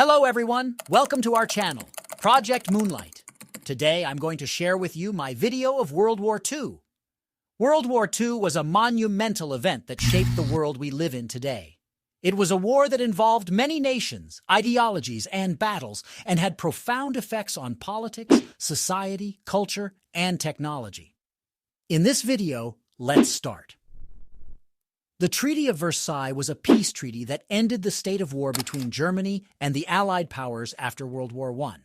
Hello everyone, welcome to our channel, Project Moonlight. Today I'm going to share with you my video of World War II. World War II was a monumental event that shaped the world we live in today. It was a war that involved many nations, ideologies, and battles, and had profound effects on politics, society, culture, and technology. In this video, let's start. The Treaty of Versailles was a peace treaty that ended the state of war between Germany and the Allied powers after World War I.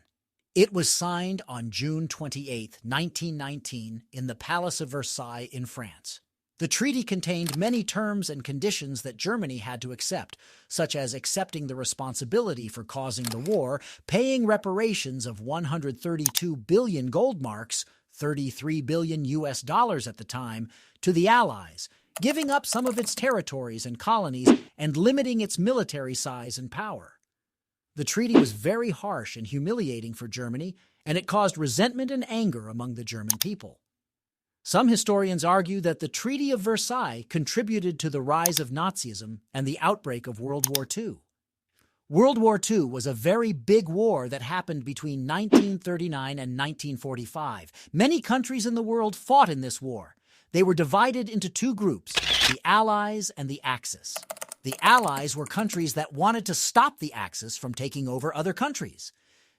It was signed on June 28, 1919, in the Palace of Versailles in France. The treaty contained many terms and conditions that Germany had to accept, such as accepting the responsibility for causing the war, paying reparations of 132 billion gold marks, 33 billion US dollars at the time, to the Allies, giving up some of its territories and colonies, and limiting its military size and power. The treaty was very harsh and humiliating for Germany, and it caused resentment and anger among the German people. Some historians argue that the Treaty of Versailles contributed to the rise of Nazism and the outbreak of World War II. World War II was a very big war that happened between 1939 and 1945. Many countries in the world fought in this war. They were divided into two groups, the Allies and the Axis. The Allies were countries that wanted to stop the Axis from taking over other countries.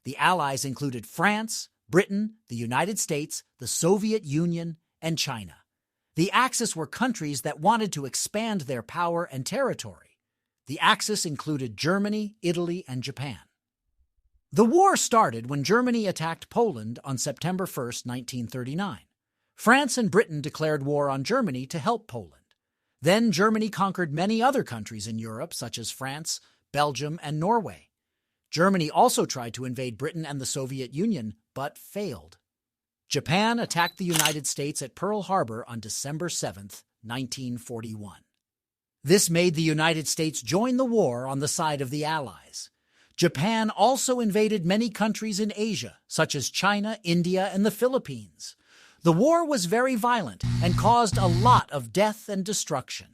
The Allies included France, Britain, the United States, the Soviet Union, and China. The Axis were countries that wanted to expand their power and territory. The Axis included Germany, Italy, and Japan. The war started when Germany attacked Poland on September 1, 1939. France and Britain declared war on Germany to help Poland. Then Germany conquered many other countries in Europe, such as France, Belgium, and Norway. Germany also tried to invade Britain and the Soviet Union, but failed. Japan attacked the United States at Pearl Harbor on December 7, 1941. This made the United States join the war on the side of the Allies. Japan also invaded many countries in Asia, such as China, India, and the Philippines. The war was very violent and caused a lot of death and destruction.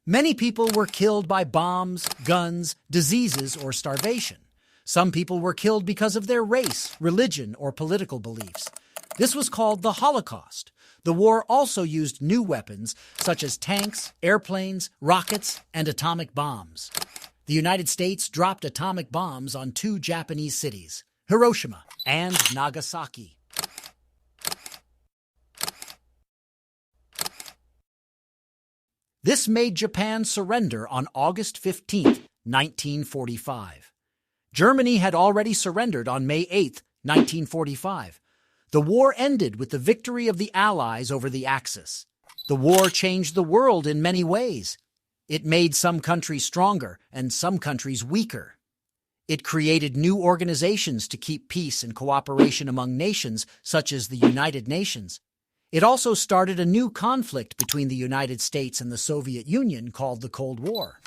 Many people were killed by bombs, guns, diseases, or starvation. Some people were killed because of their race, religion, or political beliefs. This was called the Holocaust. The war also used new weapons such as tanks, airplanes, rockets, and atomic bombs. The United States dropped atomic bombs on two Japanese cities, Hiroshima and Nagasaki. This made Japan surrender on August 15, 1945. Germany had already surrendered on May 8, 1945. The war ended with the victory of the Allies over the Axis. The war changed the world in many ways. It made some countries stronger and some countries weaker. It created new organizations to keep peace and cooperation among nations, such as the United Nations. It also started a new conflict between the United States and the Soviet Union called the Cold War.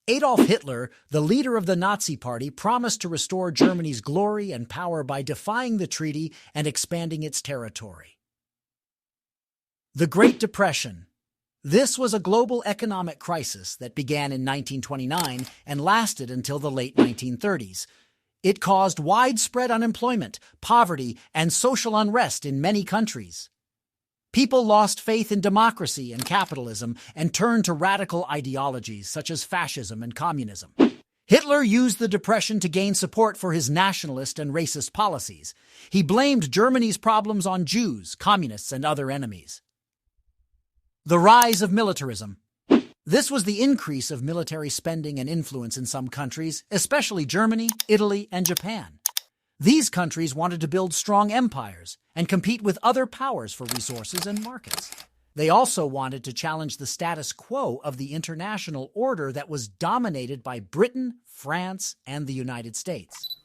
Adolf Hitler, the leader of the Nazi Party, promised to restore Germany's glory and power by defying the treaty and expanding its territory. The Great Depression. This was a global economic crisis that began in 1929 and lasted until the late 1930s. It caused widespread unemployment, poverty, and social unrest in many countries. People lost faith in democracy and capitalism and turned to radical ideologies such as fascism and communism. Hitler used the Depression to gain support for his nationalist and racist policies. He blamed Germany's problems on Jews, communists, and other enemies. The rise of militarism. This was the increase of military spending and influence in some countries, especially Germany, Italy, and Japan. These countries wanted to build strong empires and compete with other powers for resources and markets. They also wanted to challenge the status quo of the international order that was dominated by Britain, France, and the United States.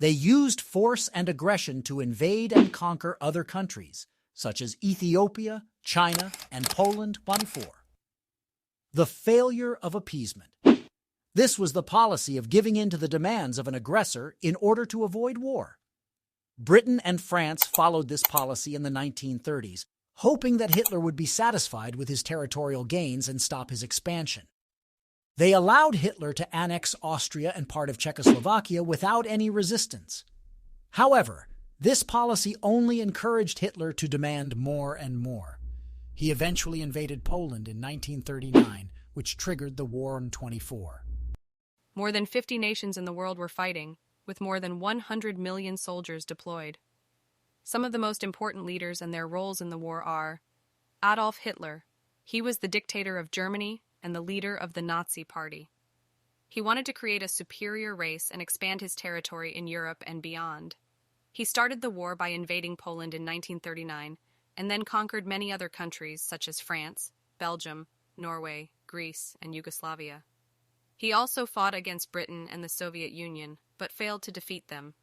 They used force and aggression to invade and conquer other countries, such as Ethiopia, China, and Poland before. The failure of appeasement. This was the policy of giving in to the demands of an aggressor in order to avoid war. Britain and France followed this policy in the 1930s, hoping that Hitler would be satisfied with his territorial gains and stop his expansion. They allowed Hitler to annex Austria and part of Czechoslovakia without any resistance. However, this policy only encouraged Hitler to demand more and more. He eventually invaded Poland in 1939, which triggered the War on 24. More than 50 nations in the world were fighting, with more than 100 million soldiers deployed. Some of the most important leaders and their roles in the war are Adolf Hitler. He was the dictator of Germany and the leader of the Nazi Party. He wanted to create a superior race and expand his territory in Europe and beyond. He started the war by invading Poland in 1939 and then conquered many other countries such as France, Belgium, Norway, Greece, and Yugoslavia. He also fought against Britain and the Soviet Union, but failed to defeat them.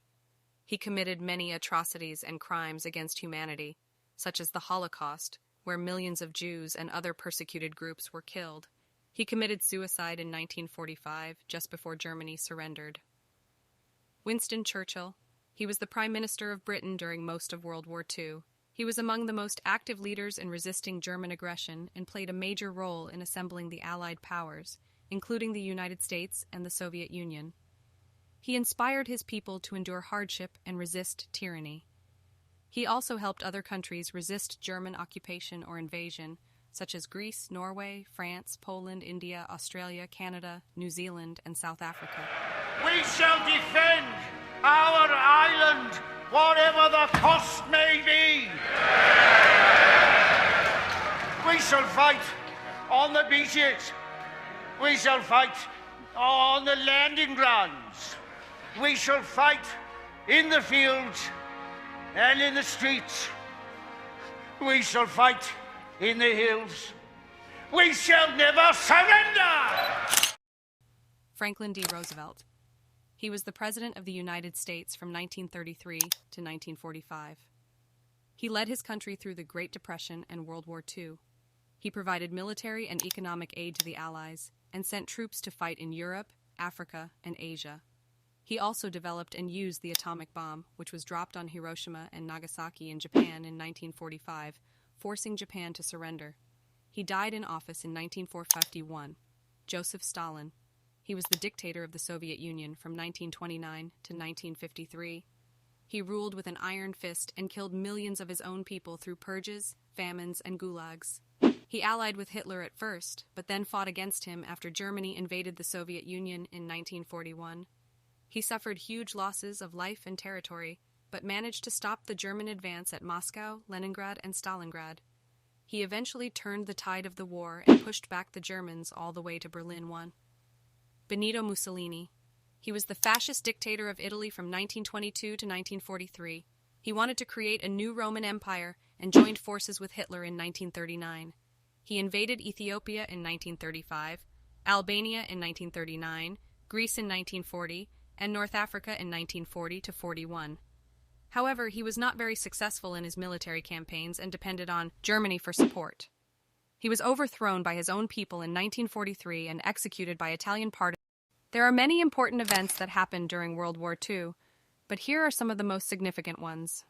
He committed many atrocities and crimes against humanity, such as the Holocaust, where millions of Jews and other persecuted groups were killed. He committed suicide in 1945, just before Germany surrendered. Winston Churchill. He was the Prime Minister of Britain during most of World War II. He was among the most active leaders in resisting German aggression and played a major role in assembling the Allied powers, including the United States and the Soviet Union. He inspired his people to endure hardship and resist tyranny. He also helped other countries resist German occupation or invasion, such as Greece, Norway, France, Poland, India, Australia, Canada, New Zealand, and South Africa. We shall defend our island, whatever the cost may be. We shall fight on the beaches. We shall fight on the landing grounds. We shall fight in the fields and in the streets. We shall fight in the hills. We shall never surrender! Franklin D. Roosevelt. He was the President of the United States from 1933 to 1945. He led his country through the Great Depression and World War II. He provided military and economic aid to the Allies and sent troops to fight in Europe, Africa, and Asia. He also developed and used the atomic bomb, which was dropped on Hiroshima and Nagasaki in Japan in 1945, forcing Japan to surrender. He died in office in 1951. Joseph Stalin. He was the dictator of the Soviet Union from 1929 to 1953. He ruled with an iron fist and killed millions of his own people through purges, famines, and gulags. He allied with Hitler at first, but then fought against him after Germany invaded the Soviet Union in 1941. He suffered huge losses of life and territory, but managed to stop the German advance at Moscow, Leningrad, and Stalingrad. He eventually turned the tide of the war and pushed back the Germans all the way to Berlin I. Benito Mussolini. He was the fascist dictator of Italy from 1922 to 1943. He wanted to create a new Roman Empire and joined forces with Hitler in 1939. He invaded Ethiopia in 1935, Albania in 1939, Greece in 1940, and North Africa in 1940 to 41. However, he was not very successful in his military campaigns and depended on Germany for support. He was overthrown by his own people in 1943 and executed by Italian partisans. There are many important events that happened during World War II, but here are some of the most significant ones.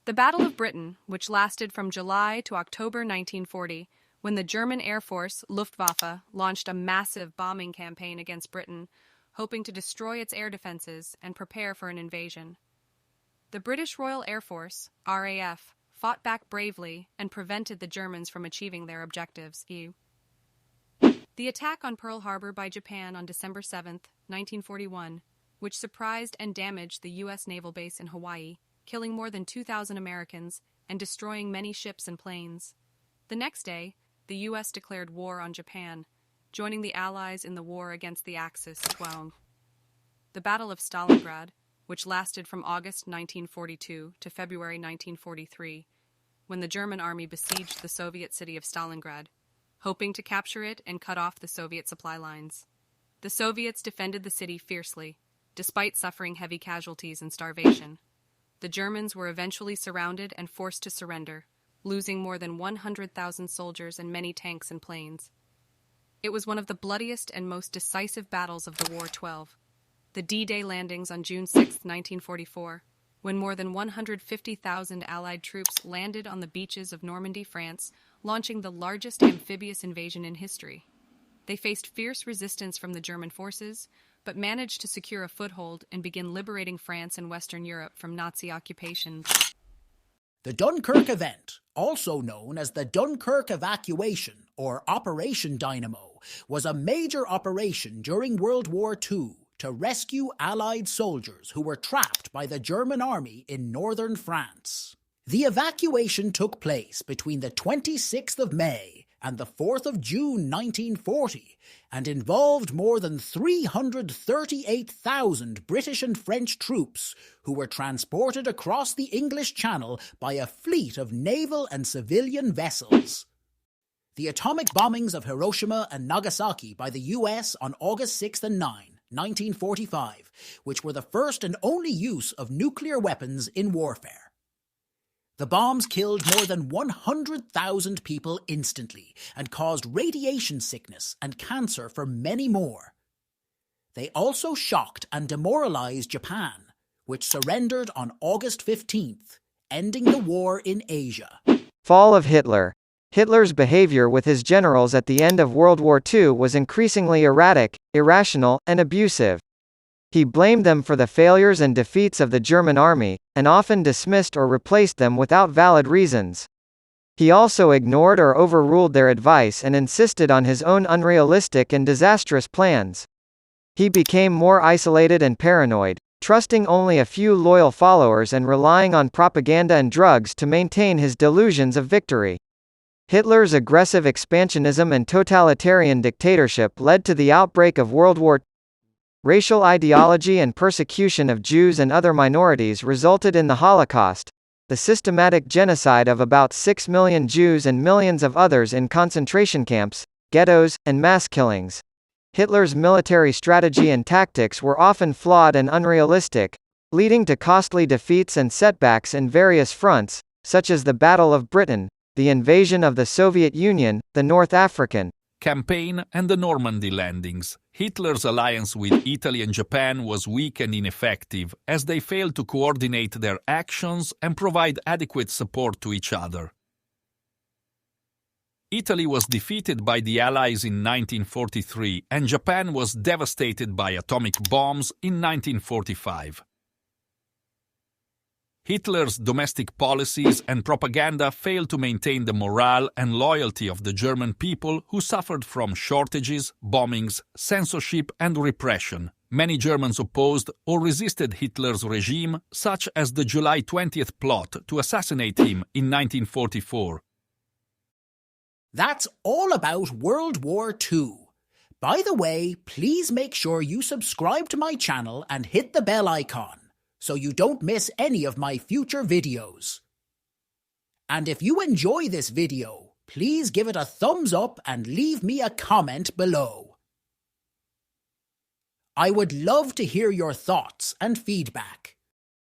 The Battle of Britain, which lasted from July to October 1940, when the German Air Force, Luftwaffe, launched a massive bombing campaign against Britain, hoping to destroy its air defenses and prepare for an invasion. The British Royal Air Force, RAF, fought back bravely and prevented the Germans from achieving their objectives. The attack on Pearl Harbor by Japan on December 7, 1941, which surprised and damaged the U.S. naval base in Hawaii, killing more than 2,000 Americans and destroying many ships and planes. The next day, the U.S. declared war on Japan, joining the Allies in the war against the Axis. The Battle of Stalingrad, which lasted from August 1942 to February 1943, when the German army besieged the Soviet city of Stalingrad, hoping to capture it and cut off the Soviet supply lines. The Soviets defended the city fiercely, despite suffering heavy casualties and starvation. The Germans were eventually surrounded and forced to surrender, losing more than 100,000 soldiers and many tanks and planes. It was one of the bloodiest and most decisive battles of the War 12. The D-Day landings on June 6, 1944, when more than 150,000 Allied troops landed on the beaches of Normandy, France, launching the largest amphibious invasion in history. They faced fierce resistance from the German forces, but managed to secure a foothold and begin liberating France and Western Europe from Nazi occupation. The Dunkirk event, also known as the Dunkirk Evacuation or Operation Dynamo, was a major operation during World War II to rescue Allied soldiers who were trapped by the German army in northern France. The evacuation took place between the 26th of May and the 4th of June 1940 and involved more than 338,000 British and French troops who were transported across the English Channel by a fleet of naval and civilian vessels. The atomic bombings of Hiroshima and Nagasaki by the US on August 6 and 9, 1945, which were the first and only use of nuclear weapons in warfare. The bombs killed more than 100,000 people instantly and caused radiation sickness and cancer for many more. They also shocked and demoralized Japan, which surrendered on August 15th, ending the war in Asia. Fall of Hitler. Hitler's behavior with his generals at the end of World War II was increasingly erratic, irrational, and abusive. He blamed them for the failures and defeats of the German army, and often dismissed or replaced them without valid reasons. He also ignored or overruled their advice and insisted on his own unrealistic and disastrous plans. He became more isolated and paranoid, trusting only a few loyal followers and relying on propaganda and drugs to maintain his delusions of victory. Hitler's aggressive expansionism and totalitarian dictatorship led to the outbreak of World War II. Racial ideology and persecution of Jews and other minorities resulted in the Holocaust, the systematic genocide of about 6 million Jews and millions of others in concentration camps, ghettos, and mass killings. Hitler's military strategy and tactics were often flawed and unrealistic, leading to costly defeats and setbacks in various fronts, such as the Battle of Britain, the invasion of the Soviet Union, the North African campaign, and the Normandy landings. Hitler's alliance with Italy and Japan was weak and ineffective, as they failed to coordinate their actions and provide adequate support to each other. Italy was defeated by the Allies in 1943, and Japan was devastated by atomic bombs in 1945. Hitler's domestic policies and propaganda failed to maintain the morale and loyalty of the German people, who suffered from shortages, bombings, censorship, and repression. Many Germans opposed or resisted Hitler's regime, such as the July 20th plot to assassinate him in 1944. That's all about World War II. By the way, please make sure you subscribe to my channel and hit the bell icon, so you don't miss any of my future videos. And if you enjoy this video, please give it a thumbs up and leave me a comment below. I would love to hear your thoughts and feedback.